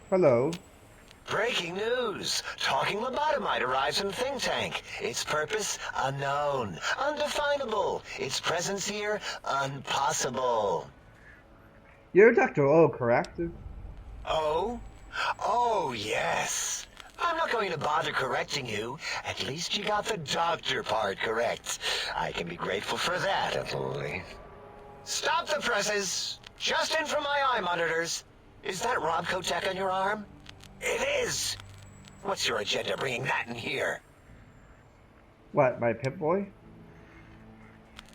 Hello. Breaking news! Talking lobotomite arrives in think tank. Its purpose, unknown. Undefinable. Its presence here, impossible. You're Dr. O, correct? Oh? Oh, yes. I'm not going to bother correcting you. At least you got the doctor part correct. I can be grateful for that, at least. Stop the presses! Just in from my eye monitors. Is that Rob Kotek on your arm? It is! What's your agenda bringing that in here? What, my Pip-Boy?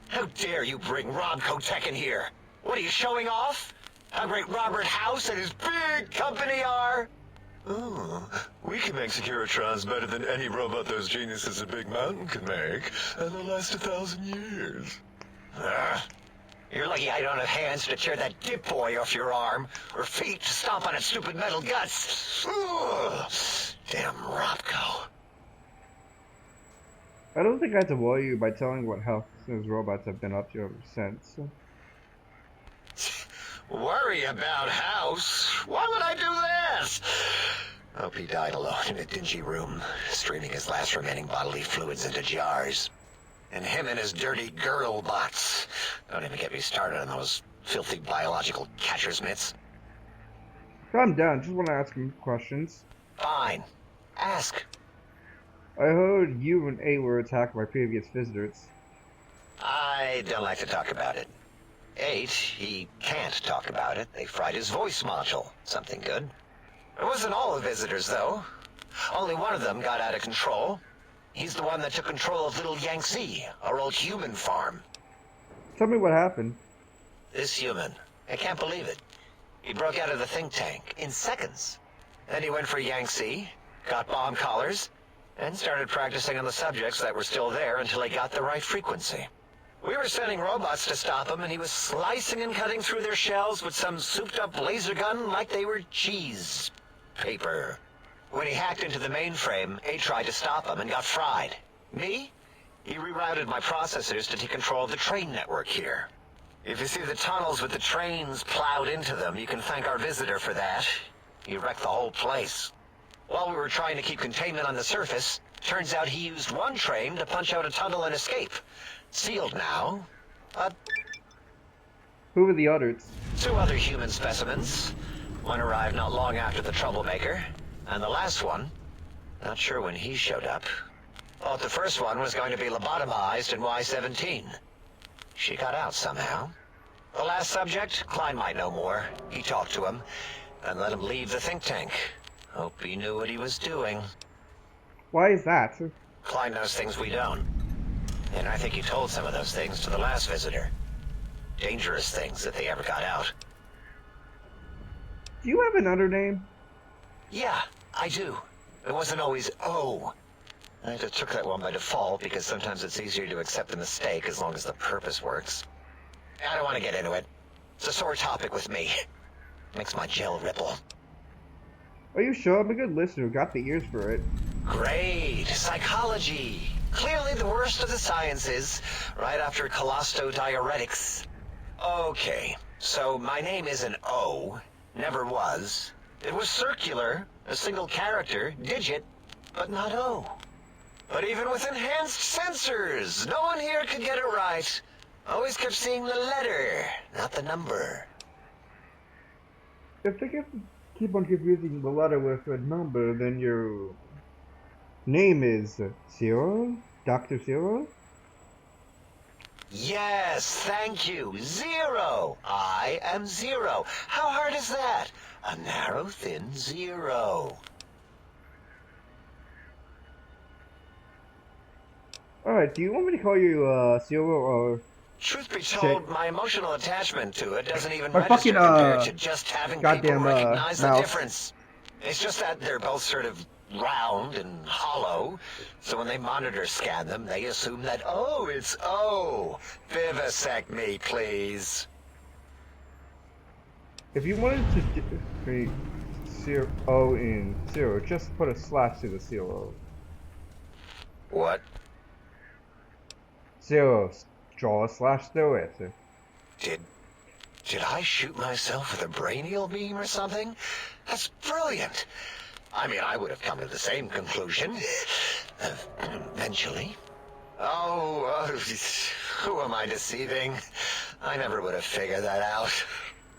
How dare you bring Rob Kotek in here? What are you showing off? How great Robert House and his big company are? Oh, we can make Securitrons better than any robot those geniuses at Big Mountain can make, and they'll last 1,000 years. You're lucky I don't have hands to tear that dip boy off your arm, or feet to stomp on its stupid metal guts. Ugh. Damn Robco. I don't think I have to worry you by telling what House's robots have been up to ever since. Worry about House? Why would I do this? Hope he died alone in a dingy room, streaming his last remaining bodily fluids into jars. And him and his dirty girl bots. Don't even get me started on those filthy biological catcher's mitts. Calm down, just want to ask him questions. Fine. Ask. I heard you and A were attacked by previous visitors. I don't like to talk about it. 8, he can't talk about it. They fried his voice module. Something good. It wasn't all the visitors, though. Only one of them got out of control. He's the one that took control of Little Yangtze, our old human farm. Tell me what happened. This human. I can't believe it. He broke out of the think tank in seconds. Then he went for Yangtze, got bomb collars, and started practicing on the subjects that were still there until he got the right frequency. We were sending robots to stop him, and he was slicing and cutting through their shells with some souped-up laser gun like they were cheese paper. When he hacked into the mainframe, A tried to stop him and got fried. Me? He rerouted my processors to take control of the train network here. If you see the tunnels with the trains plowed into them, you can thank our visitor for that. He wrecked the whole place. While we were trying to keep containment on the surface, turns out he used one train to punch out a tunnel and escape. Sealed now. Who were the others? 2 other human specimens. One arrived not long after the troublemaker. And the last one, not sure when he showed up. Thought the first one was going to be lobotomized in Y-17. She got out somehow. The last subject, Klein might know more. He talked to him and let him leave the think tank. Hope he knew what he was doing. Why is that? Klein knows things we don't. And I think he told some of those things to the last visitor. Dangerous things if they ever got out. Do you have another name? Yeah, I do. It wasn't always O. I just took that one by default because sometimes it's easier to accept the mistake as long as the purpose works. I don't want to get into it. It's a sore topic with me. Makes my gel ripple. Are you sure? I'm a good listener who got the ears for it. Great. Psychology. Clearly the worst of the sciences, right after colostodiuretics. Okay, so my name is an O. Never was. It was circular, a single character, digit, but not O. But even with enhanced sensors, no one here could get it right. Always kept seeing the letter, not the number. If they keep on confusing the letter with a number, then your name is Zero? Dr. Zero? Yes, thank you. 0. I am 0. How hard is that? A narrow, thin 0. Alright, do you want me to call you Zero or... Truth be told, my emotional attachment to it doesn't even Or register fucking, compared to just having people goddamn, recognize the mouse. difference. It's just that they're both sort of round and hollow, so when they monitor scan them, they assume that, oh, it's O. Vivisect me, please. If you wanted to create O in Zero, just put a slash to the zero. What? Zero. Draw a slash through it. Did I shoot myself with a brainial beam or something? That's brilliant. I mean, I would have come to the same conclusion. Eventually. Oh, who am I deceiving? I never would have figured that out.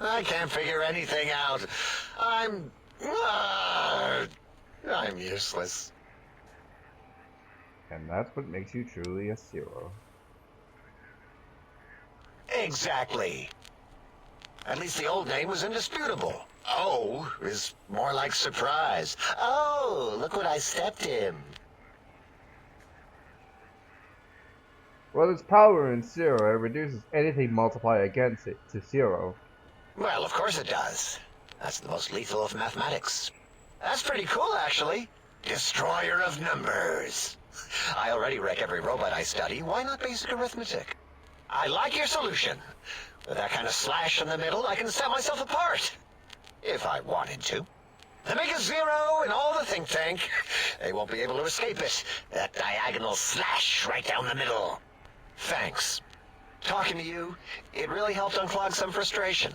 I can't figure anything out. I'm useless. And that's what makes you truly a Zero. Exactly. At least the old name was indisputable. Oh is more like surprise. Oh, look what I stepped in. Well, its power in Zero, it reduces anything multiplied against it to 0. Well, of course it does. That's the most lethal of mathematics. That's pretty cool, actually. Destroyer of numbers. I already wreck every robot I study. Why not basic arithmetic? I like your solution. With that kind of slash in the middle, I can set myself apart. If I wanted to. To make a 0 in all the think tank, they won't be able to escape it. That diagonal slash right down the middle. Thanks. Talking to you, it really helped unclog some frustration.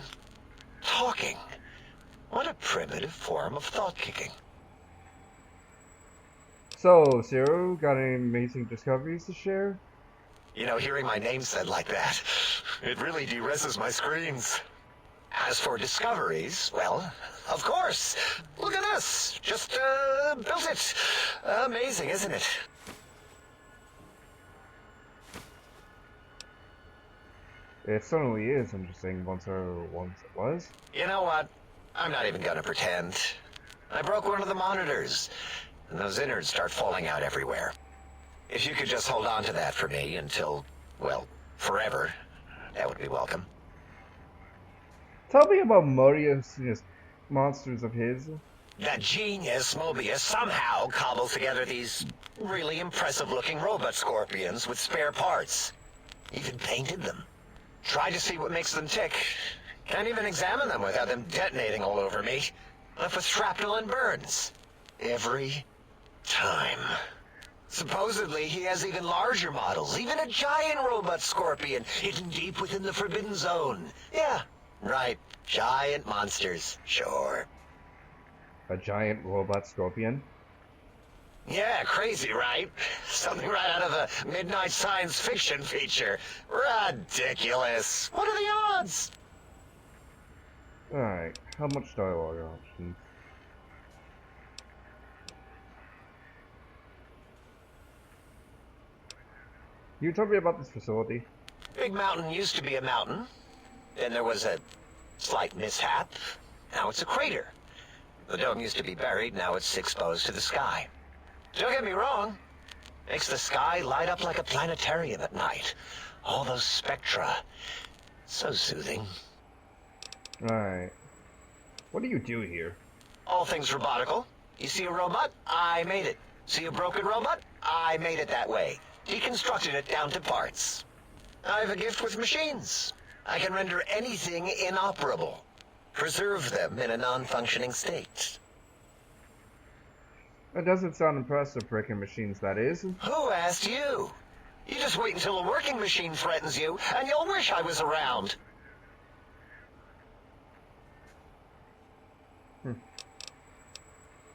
Talking. What a primitive form of thought kicking. So, Zero, got any amazing discoveries to share? You know, hearing my name said like that, it really de-reses my screens. As for discoveries, well, of course. Look at this. Just, built it. Amazing, isn't it? It certainly is interesting once it was. You know what? I'm not even gonna pretend. I broke one of the monitors, and those innards start falling out everywhere. If you could just hold on to that for me until, well, forever, that would be welcome. Tell me about Mobius monsters of his. That genius Mobius somehow cobbled together these really impressive-looking robot scorpions with spare parts. Even painted them. Tried to see what makes them tick. Can't even examine them without them detonating all over me. Left with shrapnel and burns. Every time. Supposedly, he has even larger models, even a giant robot scorpion hidden deep within the Forbidden Zone. Yeah, right. Giant monsters, sure. A giant robot scorpion? Yeah, crazy, right? Something right out of a midnight science fiction feature. Ridiculous. What are the odds? Alright, how much dialogue options? You told me about this facility. Big Mountain used to be a mountain. Then there was a slight mishap. Now it's a crater. The dome used to be buried, now it's exposed to the sky. Don't get me wrong. Makes the sky light up like a planetarium at night. All those spectra. So soothing. Alright. What do you do here? All things robotical. You see a robot? I made it. See a broken robot? I made it that way. Deconstructed it down to parts. I have a gift with machines. I can render anything inoperable. Preserve them in a non-functioning state. That doesn't sound impressive, breaking machines, that is. Who asked you? You just wait until a working machine threatens you, and you'll wish I was around.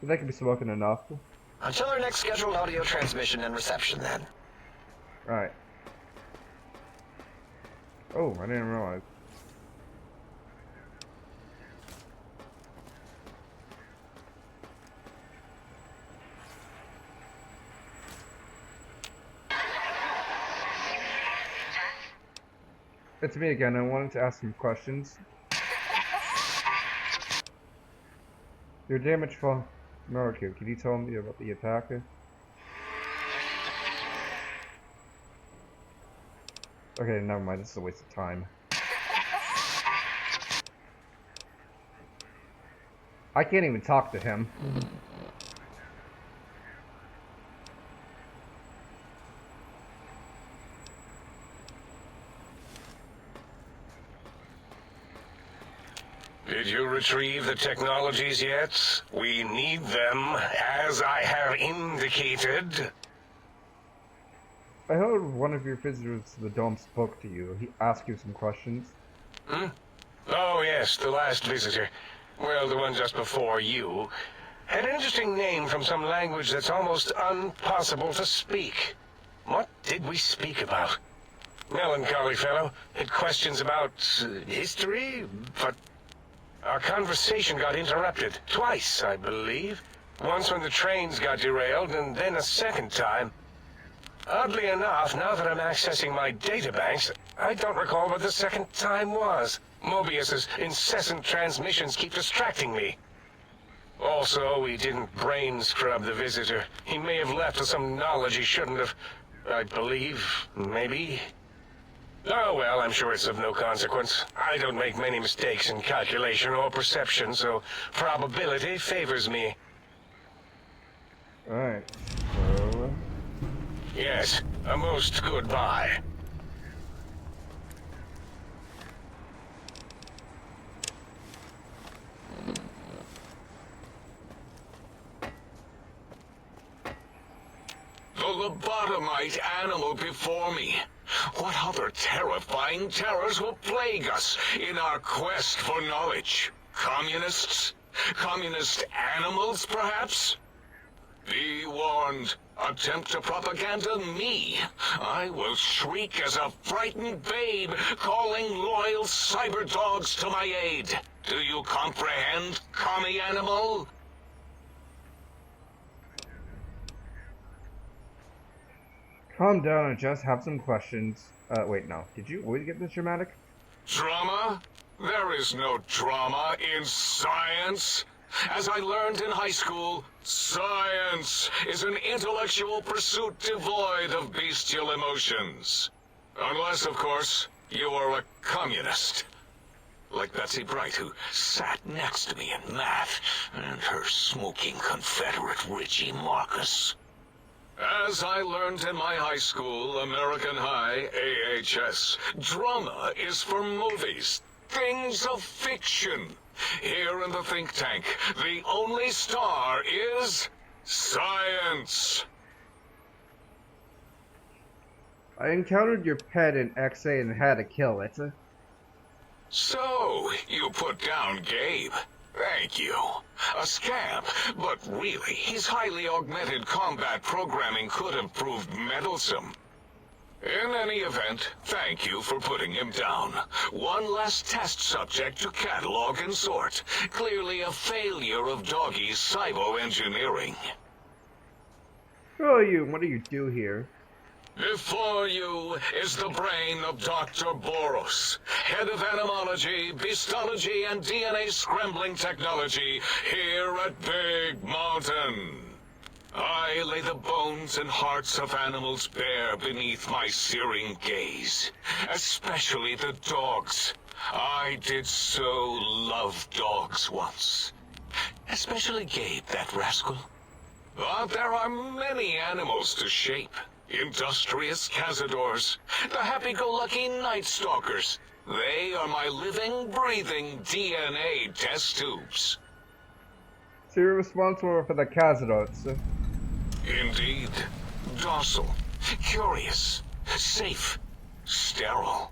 That could be spoken enough. Until our next scheduled audio transmission and reception, then. Alright. Oh, I didn't realize. It's me again. I wanted to ask some questions. Your damage from Mariko, can you tell me about the attacker? Okay, never mind. This is a waste of time. I can't even talk to him. Did you retrieve the technologies yet? We need them, as I have indicated. I heard one of your visitors to the dome spoke to you. He asked you some questions. Oh yes, the last visitor. well, the one just before you, had an interesting name from some language that's almost impossible to speak. What did we speak about? Melancholy fellow. Had questions about history, but our conversation got interrupted. Twice, I believe. Once when the trains got derailed, and then a second time. Oddly enough, now that I'm accessing my databanks, I don't recall what the second time was. Mobius's incessant transmissions keep distracting me. Also, we didn't brain scrub the visitor. He may have left with some knowledge he shouldn't have. I believe, maybe. Oh well, I'm sure it's of no consequence. I don't make many mistakes in calculation or perception, so probability favors me. Alright, so... Yes, a most good buy. The lobotomite animal before me. What other terrifying terrors will plague us in our quest for knowledge? Communists? Communist animals, perhaps? Be warned. Attempt to propaganda me. I will shriek as a frightened babe, calling loyal cyber dogs to my aid. Do you comprehend, commie animal? Calm down and just have some questions. Wait, no. Did you always get this dramatic? Drama? There is no drama in science. As I learned in high school, science is an intellectual pursuit devoid of bestial emotions. Unless, of course, you are a communist. Like Betsy Bright, who sat next to me in math, and her smoking Confederate Richie Marcus. As I learned in my high school, American High, AHS, drama is for movies, things of fiction. Here in the think tank, the only star is science. I encountered your pet in XA and had to kill it. So, you put down Gabe. Thank you. A scamp, but really, his highly augmented combat programming could have proved meddlesome. In any event, thank you for putting him down. One less test subject to catalog and sort. Clearly a failure of Doggy's cybo-engineering. Who are you? What do you do here? Before you is the brain of Dr. Boros, head of animology, beastology, and DNA scrambling technology here at Big Mountain. I lay the bones and hearts of animals bare beneath my searing gaze, especially the dogs. I did so love dogs once. Especially Gabe, that rascal. But there are many animals to shape. Industrious cazadors, the happy-go-lucky night stalkers. They are my living, breathing DNA test tubes. So you're responsible for the Cazadores. Indeed. Docile, curious, safe, sterile.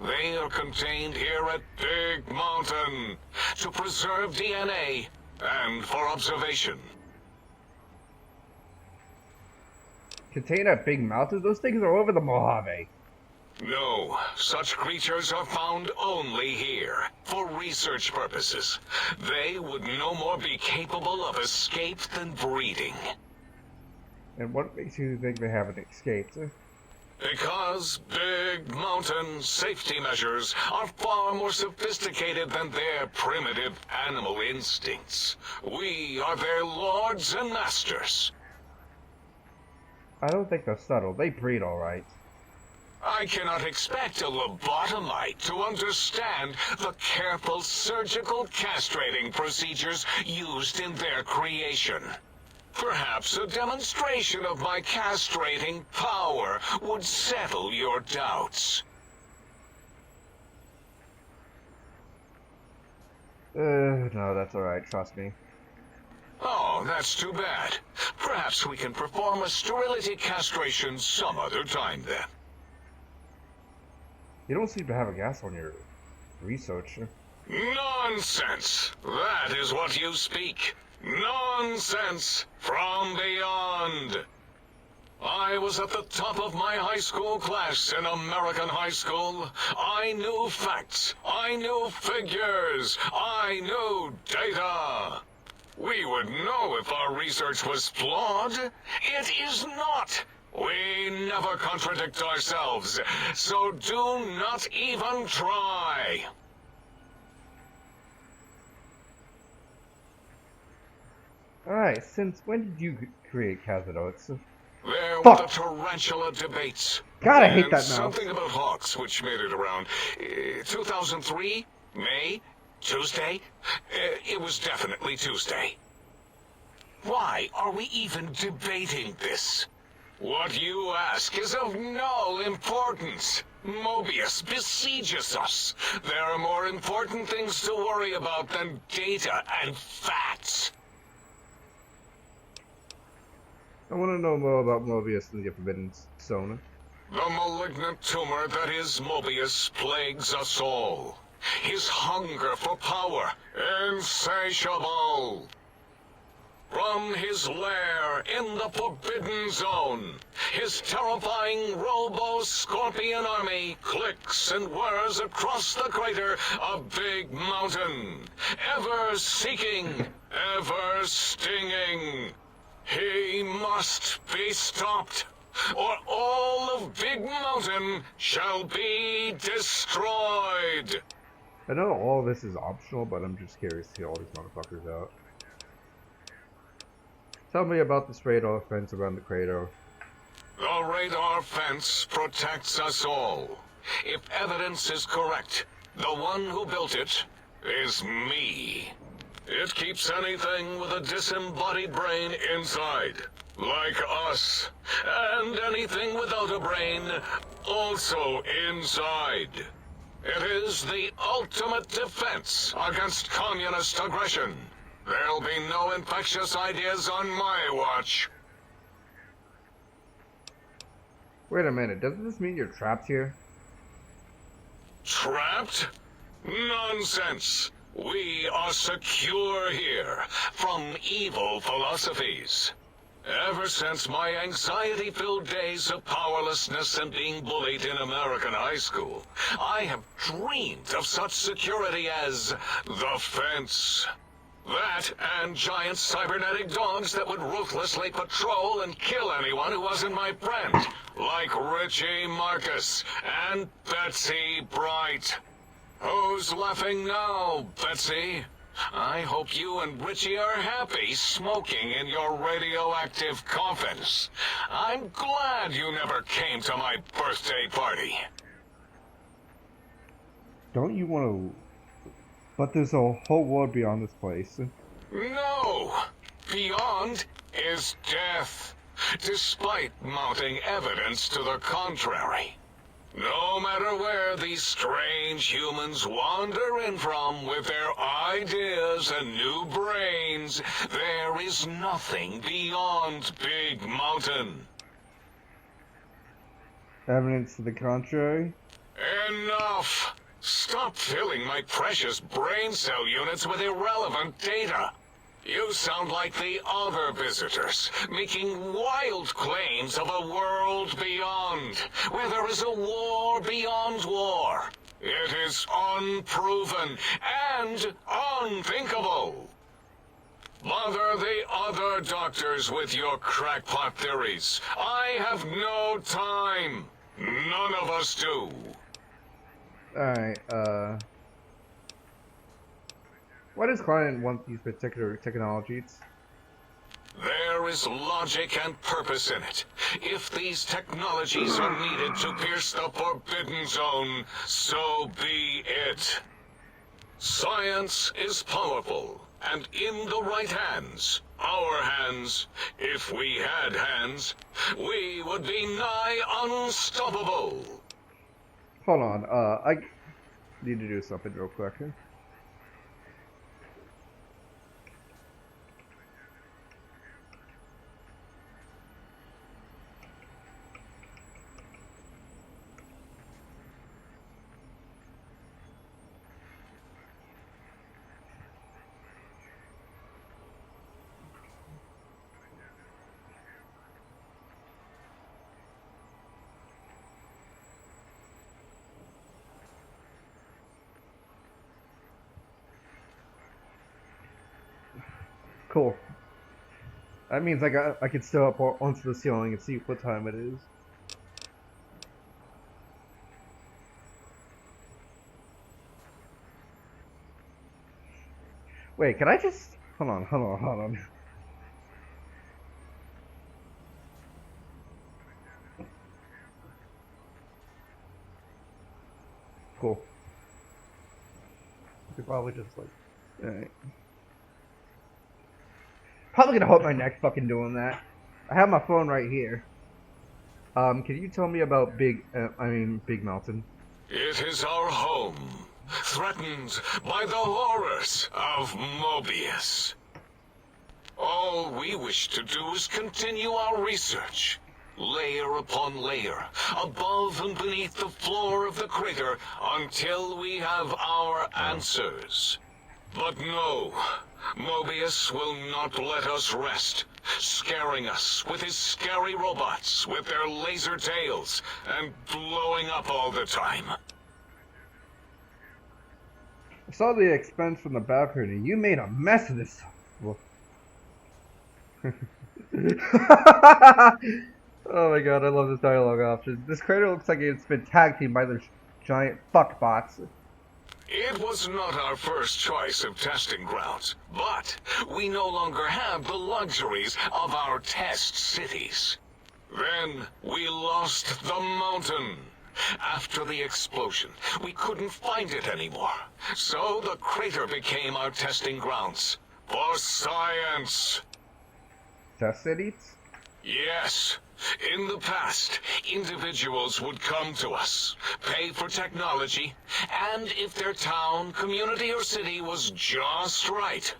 They are contained here at Big Mountain to preserve DNA and for observation. Contained at Big Mountain? Those things are over the Mojave. No, such creatures are found only here, for research purposes. They would no more be capable of escape than breeding. And what makes you think they haven't escaped? Because Big Mountain safety measures are far more sophisticated than their primitive animal instincts. We are their lords and masters. I don't think they're subtle. They breed alright. I cannot expect a lobotomite to understand the careful surgical castrating procedures used in their creation. Perhaps a demonstration of my castrating power would settle your doubts. No, that's alright, trust me. Oh, that's too bad. Perhaps we can perform a sterility castration some other time then. You don't seem to have a gas on your research. Nonsense! That is what you speak. Nonsense from beyond. I was at the top of my high school class in American high school. I knew facts. I knew figures. I knew data. We would know if our research was flawed. It is not. We never contradict ourselves, so do not even try. Alright, since when did you create Cazadot? There were Fuck. the tarantula debates. God, I hate And that mouse. something about hawks, which made it around 2003, May, Tuesday. It was definitely Tuesday. Why are we even debating this? What you ask is of no importance. Mobius besieges us. There are more important things to worry about than data and facts. I want to know more about Mobius and the Forbidden Zone. The malignant tumor that is Mobius plagues us all. His hunger for power, insatiable. From his lair in the Forbidden Zone, his terrifying Robo-Scorpion army clicks and whirs across the crater a big mountain, ever seeking, ever stinging. He must be stopped, or all of Big Mountain shall be destroyed. I know all this is optional, but I'm just curious to see all these motherfuckers out. Tell me about this radar fence around the crater. The radar fence protects us all. If evidence is correct, the one who built it is me. It keeps anything with a disembodied brain inside, like us, and anything without a brain also inside. It is the ultimate defense against communist aggression. There'll be no infectious ideas on my watch. Wait a minute, doesn't this mean you're trapped here? Trapped? Nonsense! We are secure here from evil philosophies. Ever since my anxiety-filled days of powerlessness and being bullied in American high school, I have dreamed of such security as the fence. That and giant cybernetic dogs that would ruthlessly patrol and kill anyone who wasn't my friend, like Richie Marcus and Betsy Bright. Who's laughing now, Betsy? I hope you and Richie are happy smoking in your radioactive coffins. I'm glad you never came to my birthday party. Don't you want to... But there's a whole world beyond this place. No! Beyond is death, despite mounting evidence to the contrary. No matter where these strange humans wander in from with their ideas and new brains, there is nothing beyond Big Mountain. Evidence to the contrary? Enough! Stop filling my precious brain cell units with irrelevant data. You sound like the other visitors, making wild claims of a world beyond, where there is a war beyond war. It is unproven and unthinkable. Bother the other doctors with your crackpot theories. I have no time. None of us do. Alright, why does client want these particular technologies? There is logic and purpose in it. If these technologies are needed to pierce the Forbidden Zone, so be it. Science is powerful, and in the right hands, our hands, if we had hands, we would be nigh unstoppable. Hold on, I need to do something real quick here. Cool. That means I can still up onto the ceiling and see what time it is. Wait, can I just... Hold on. Cool. I could probably just like... Alright. Probably gonna hold my neck fucking doing that. I have my phone right here. Can you tell me about Big Mountain? It is our home, threatened by the horrors of Mobius. All we wish to do is continue our research, layer upon layer, above and beneath the floor of the crater, until we have our answers. But no, Mobius will not let us rest, scaring us with his scary robots with their laser tails and blowing up all the time. I saw the expense from the balcony. You made a mess of this. Well. Oh my god, I love this dialogue option. This crater looks like it's been tag teamed by those giant fuck bots. It was not our first choice of testing grounds, but we no longer have the luxuries of our test cities. Then we lost the mountain. After the explosion, we couldn't find it anymore. So the crater became our testing grounds for science. Test cities? Yes. In the past, individuals would come to us, pay for technology, and if their town, community, or city was just right,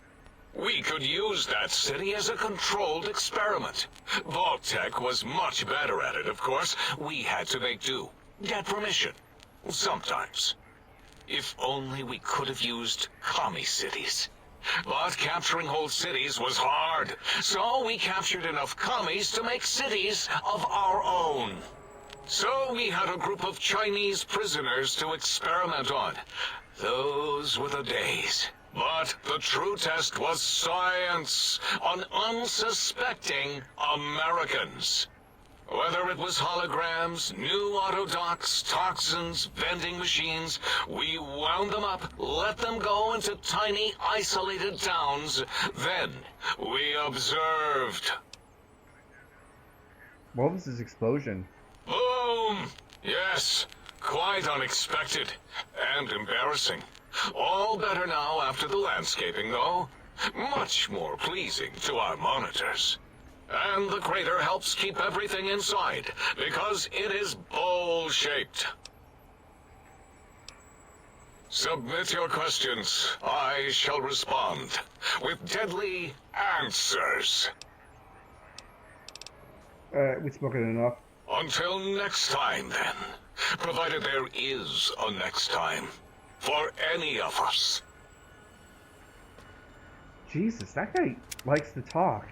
we could use that city as a controlled experiment. Vault-Tec was much better at it, of course. We had to make do. Get permission. Sometimes. If only we could have used commie cities. But capturing whole cities was hard, so we captured enough commies to make cities of our own. So we had a group of Chinese prisoners to experiment on. Those were the days. But the true test was science on unsuspecting Americans. Whether it was holograms, new autodocs, toxins, vending machines, we wound them up, let them go into tiny, isolated towns. Then we observed. What was this explosion? Boom! Yes, quite unexpected and embarrassing. All better now after the landscaping, though. Much more pleasing to our monitors. And the crater helps keep everything inside, because it is bowl-shaped. Submit your questions. I shall respond with deadly answers. We've spoken enough. Until next time, then. Provided there is a next time. For any of us. Jesus, that guy likes to talk.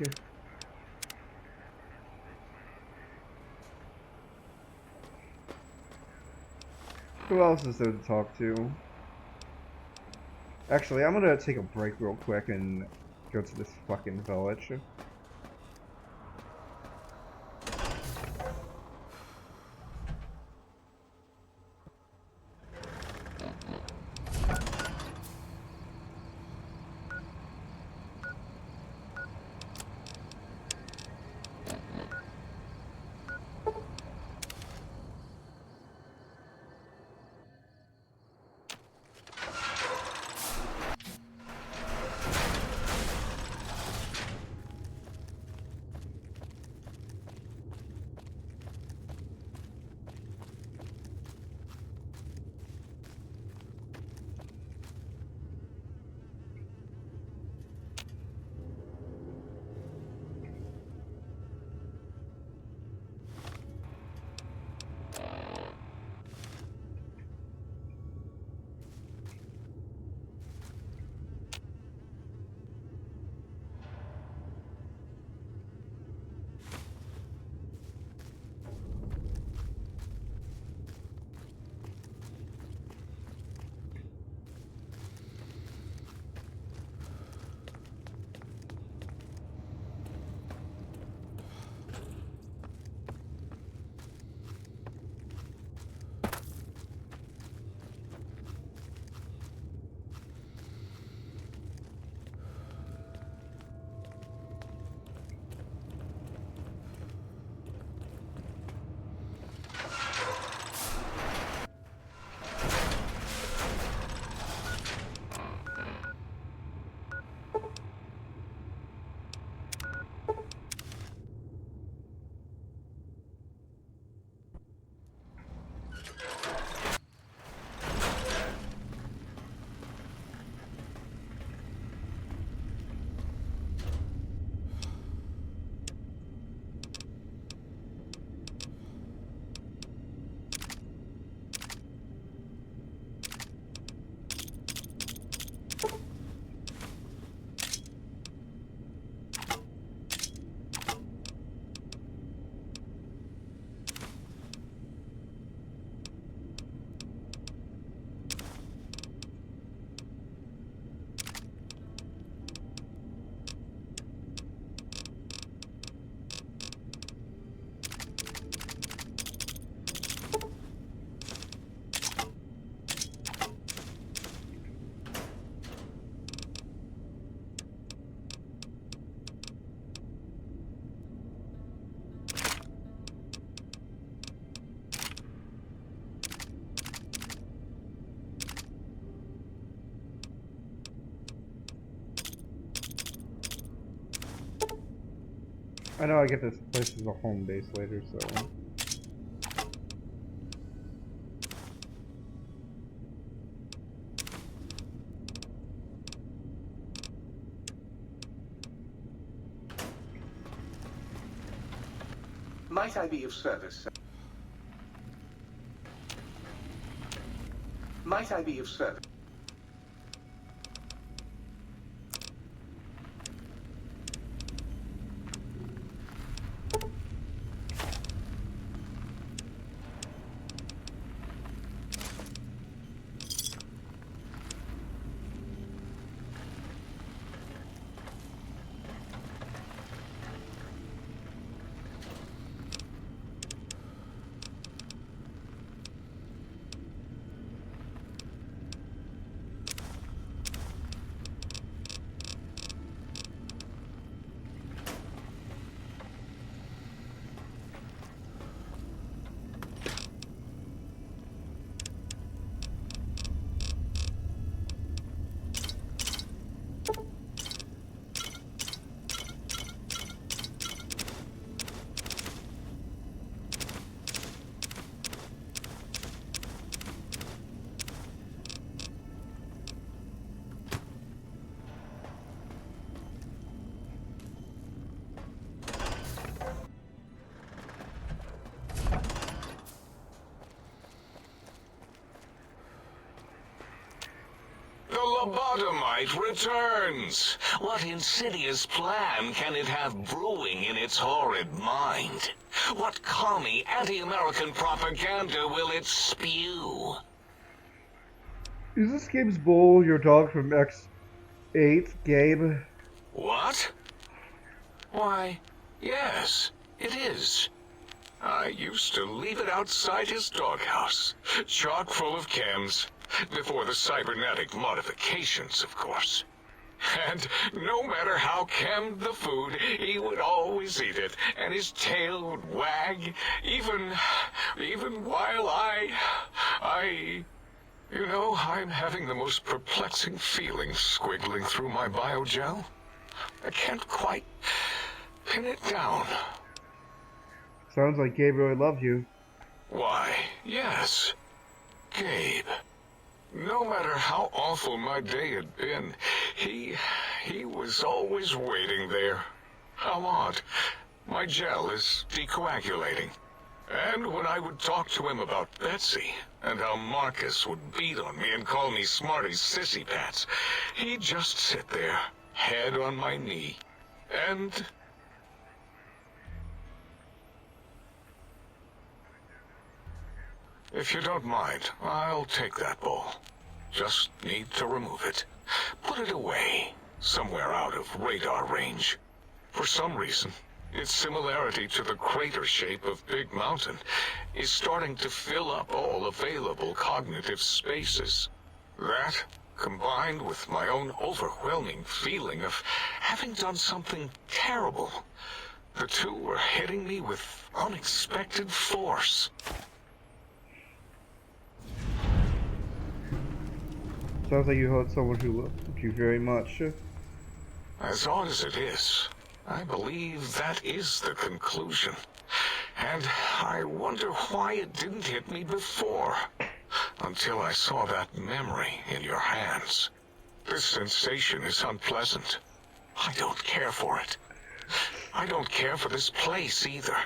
Who else is there to talk to? Actually, I'm gonna take a break real quick and go to this fucking village. I know I get this place as a home base later, so. Might I be of service, sir? Might I be of service? The lobotomite returns! What insidious plan can it have brewing in its horrid mind? What commie anti-American propaganda will it spew? Is this Gabe's Bull your dog from X8, Gabe? What? Why, yes, it is. I used to leave it outside his doghouse, chock full of chems, before the cybernetic modifications, of course. And no matter how chemmed the food, he would always eat it, and his tail would wag, even while you know, I'm having the most perplexing feeling squiggling through my biogel. I can't quite pin it down. Sounds like Gabe really loved you. Why, yes, Gabe. No matter how awful my day had been, he was always waiting there. How odd. My gel is decoagulating. And when I would talk to him about Betsy, and how Marcus would beat on me and call me Smarty's sissy pants, he'd just sit there, head on my knee, and... If you don't mind, I'll take that bowl. Just need to remove it. Put it away, somewhere out of radar range. For some reason, its similarity to the crater shape of Big Mountain is starting to fill up all available cognitive spaces. That, combined with my own overwhelming feeling of having done something terrible, the two were hitting me with unexpected force. Sounds like you hurt someone who loved you very much. As odd as it is, I believe that is the conclusion. And I wonder why it didn't hit me before, until I saw that memory in your hands. This sensation is unpleasant. I don't care for it. I don't care for this place either.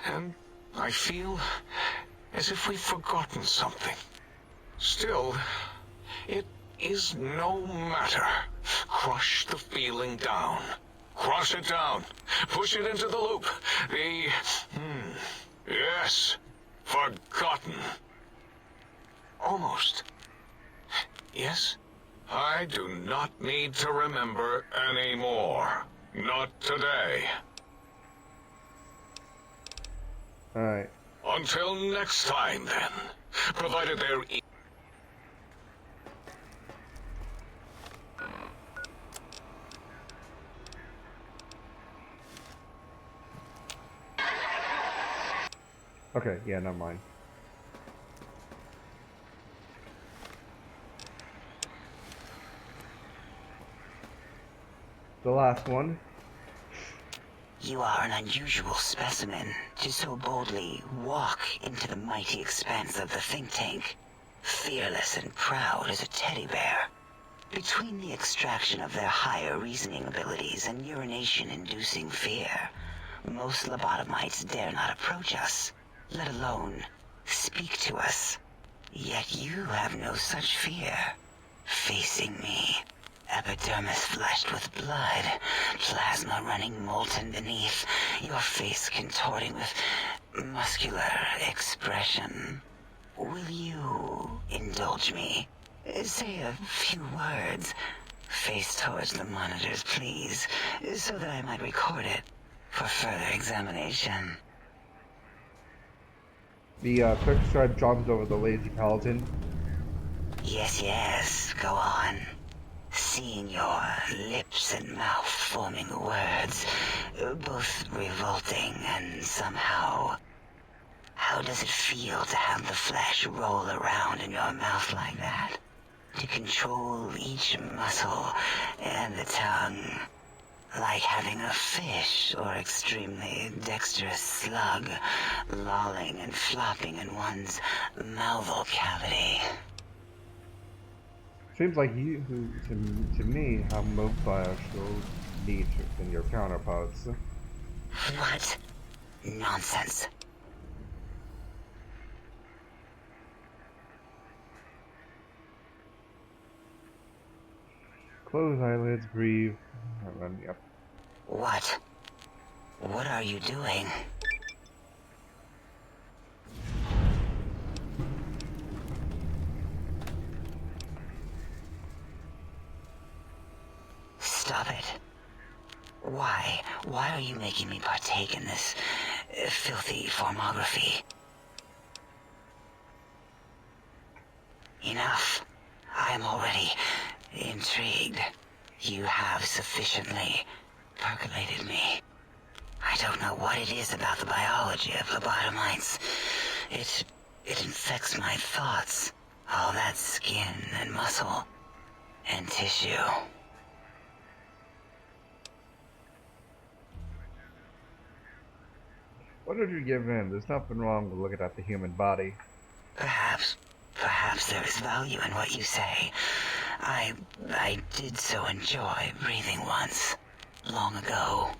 And I feel as if we've forgotten something. Still, it is no matter. Crush the feeling down. Crush it down. Push it into the loop. Yes. Forgotten. Almost. Yes? I do not need to remember anymore. Not today. Alright. Until next time, then. Provided there... Okay, yeah, never mind. The last one. You are an unusual specimen to so boldly walk into the mighty expanse of the think tank, fearless and proud as a teddy bear. Between the extraction of their higher reasoning abilities and urination-inducing fear, most lobotomites dare not approach us, let alone speak to us. Yet you have no such fear. Facing me, epidermis flushed with blood, plasma running molten beneath, your face contorting with muscular expression. Will you indulge me? Say a few words. Face towards the monitors, please, so that I might record it for further examination. The quick stride jogs over the lazy paladin. Yes, go on. Seeing your lips and mouth forming words, both revolting and somehow... How does it feel to have the flesh roll around in your mouth like that? To control each muscle and the tongue, like having a fish or extremely dexterous slug lolling and flopping in one's malval cavity. Seems like you, to me, have more biological needs than your counterparts. What? Nonsense. Close eyelids, breathe, and then, yep. What? What are you doing? Stop it. Why? Why are you making me partake in this filthy formography? Enough. I am already intrigued. You have sufficiently percolated me. I don't know what it is about the biology of lobotomites. It infects my thoughts. All that skin and muscle and tissue. What did you give in? There's nothing wrong with looking at the human body. Perhaps there is value in what you say. I did so enjoy breathing once, long ago.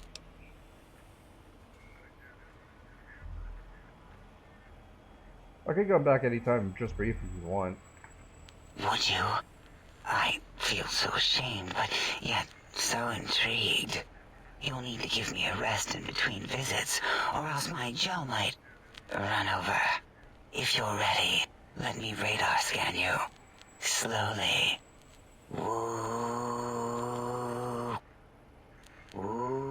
I could go back anytime, just brief if you want. Would you? I feel so ashamed, but yet so intrigued. You'll need to give me a rest in between visits, or else my jaw might run over. If you're ready, let me radar scan you. Slowly. Woo. Woo.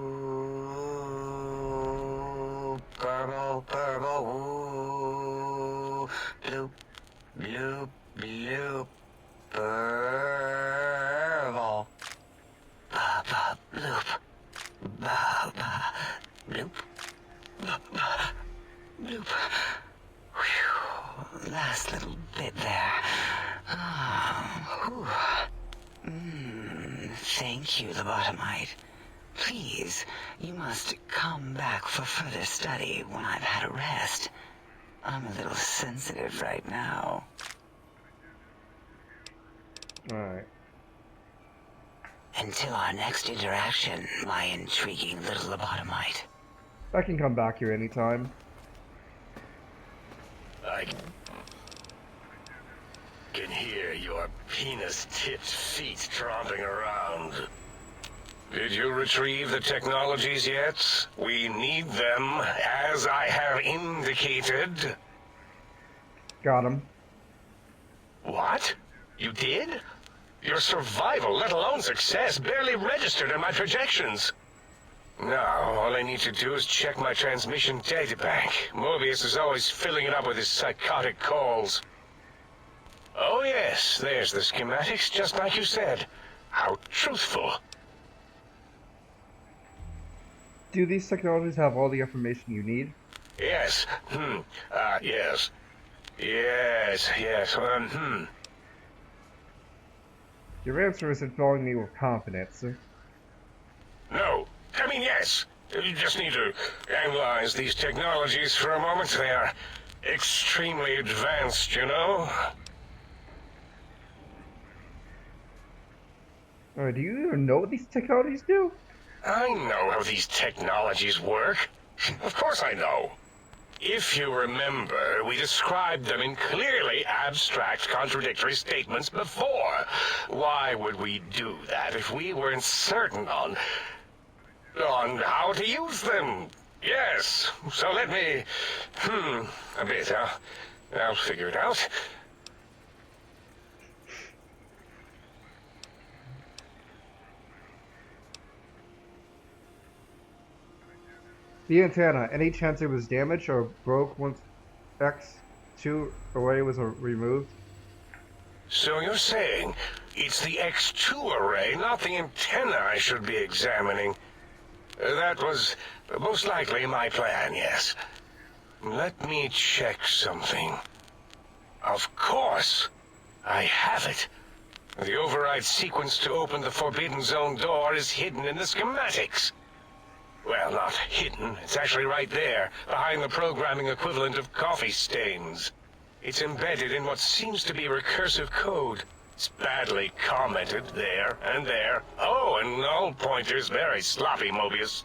Purple, purple, woo. Bloop, bloop, bloop. Purple. Ba, ba, bloop. Ba, ba, bloop. Ba, ba, bloop. Whew. Last little bit there. Thank you, lobotomite. Please, you must come back for further study when I've had a rest. I'm a little sensitive right now. Alright. Until our next interaction, my intriguing little lobotomite. I can come back here anytime. I can hear your penis-tipped feet tromping around. Did you retrieve the technologies yet? We need them, as I have indicated. Got him. What? You did? Your survival, let alone success, barely registered in my projections. Now, all I need to do is check my transmission databank. Mobius is always filling it up with his psychotic calls. Oh yes, there's the schematics, just like you said. How truthful. Do these technologies have all the information you need? Yes. Yes. Yes. Your answer isn't filling me with confidence. No. I mean, yes. You just need to analyze these technologies for a moment. They are extremely advanced, you know? Do you even know what these technologies do? I know how these technologies work. Of course I know. If you remember, we described them in clearly abstract, contradictory statements before. Why would we do that if we weren't certain on how to use them? Yes, so let me... a bit, huh? I'll figure it out. The antenna, any chance it was damaged or broke once X2 array was removed? So you're saying it's the X2 array, not the antenna I should be examining? That was most likely my plan, yes. Let me check something. Of course, I have it. The override sequence to open the Forbidden Zone door is hidden in the schematics. Well, not hidden. It's actually right there, behind the programming equivalent of coffee stains. It's embedded in what seems to be recursive code. It's badly commented there and there. Oh, and null pointers very sloppy, Mobius.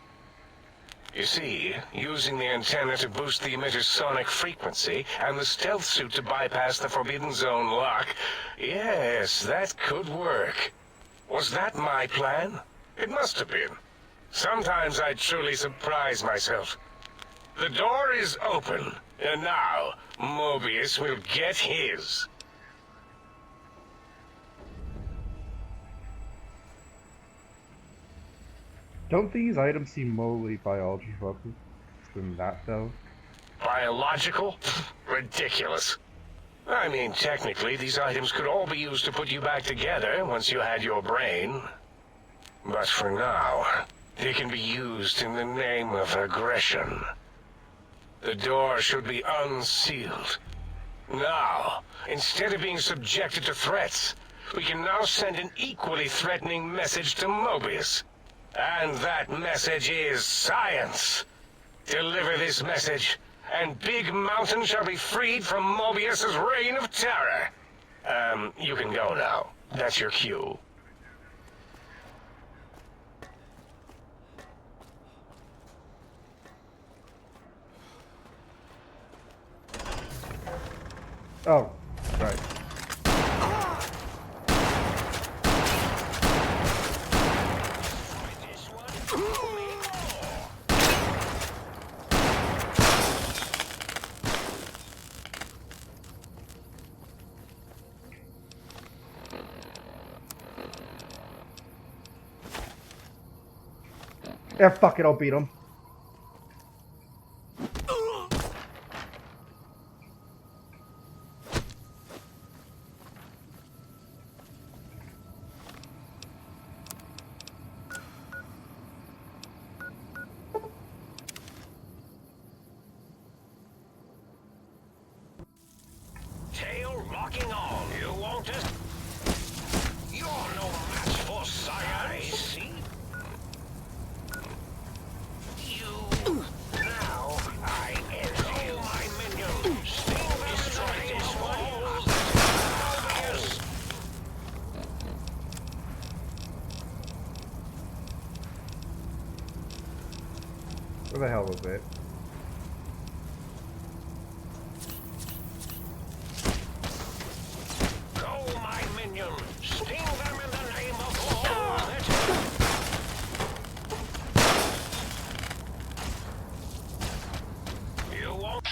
You see, using the antenna to boost the emitter's sonic frequency, and the stealth suit to bypass the Forbidden Zone lock, yes, that could work. Was that my plan? It must have been. Sometimes I truly surprise myself. The door is open, and now Mobius will get his. Don't these items seem mostly biology focused than that, though? Biological? Ridiculous. I mean, technically, these items could all be used to put you back together once you had your brain. But for now, they can be used in the name of aggression. The door should be unsealed. Now, instead of being subjected to threats, we can now send an equally threatening message to Mobius. And that message is science. Deliver this message, and Big Mountain shall be freed from Mobius's reign of terror. You can go now. That's your cue. Oh, right. Yeah, fuck it, I'll beat him. Tail locking on. You want it? You're no match for science. I see. You. Now, I end you. My minion. Sting destroy this wall. Mobius. Where the hell was it? Sting them in the name of law. You won't.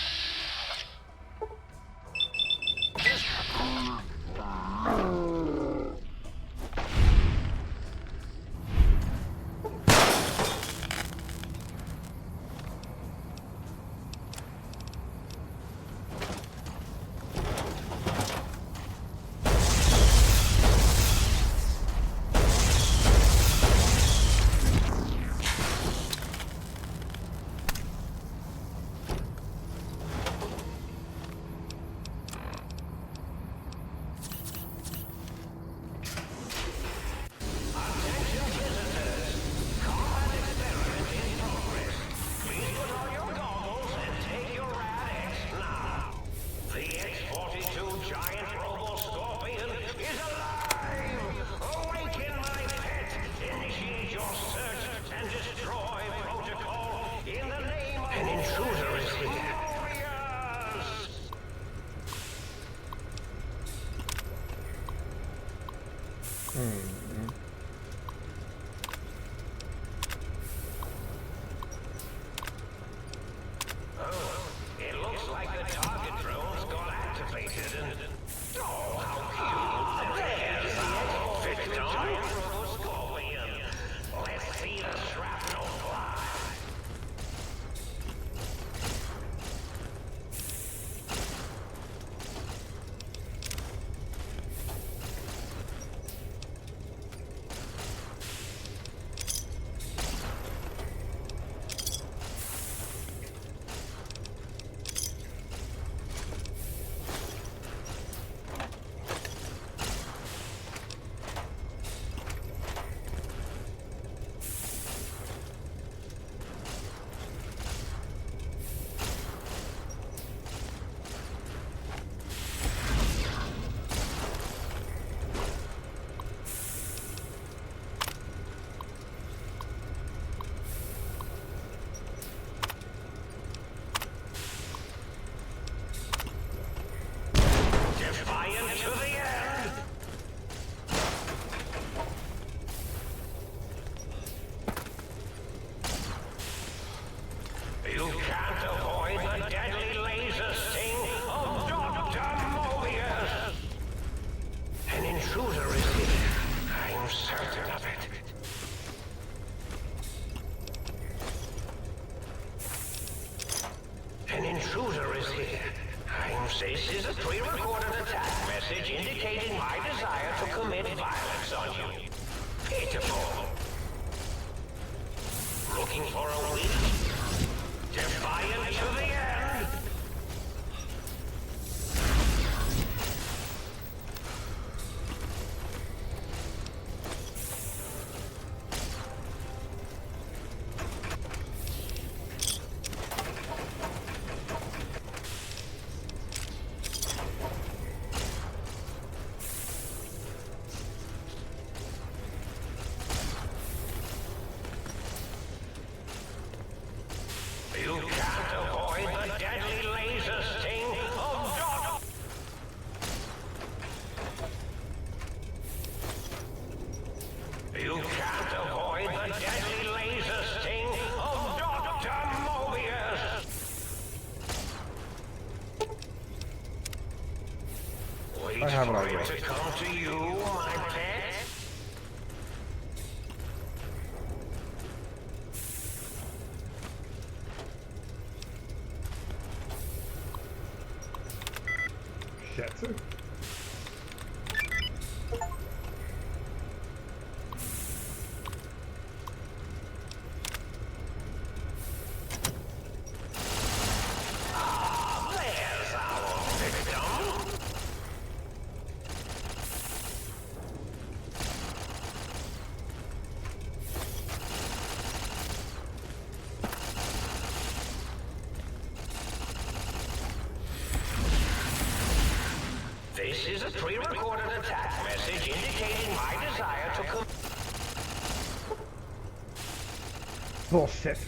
An intruder is here. Oh, it looks like the target drone's got activated and... Oh, how cute! There's our victim! Scorpion. Let's see the shrapnel fly. Defiant to the end! You can't avoid the deadly laser sting of Dr. Mobius! An intruder is here. I'm certain of it. An intruder is here. This is a pre-recorded attack message indicating my desire to commit violence on you. Pitiful. Looking for a weak? Defiant to the end? You can't avoid the deadly laser sting of Dr. You can't avoid the deadly laser sting of Dr. Mobius! Wait for it to come to you, my pet. Schätze? There's our victim. This is a pre-recorded attack message indicating my desire to Bullshit.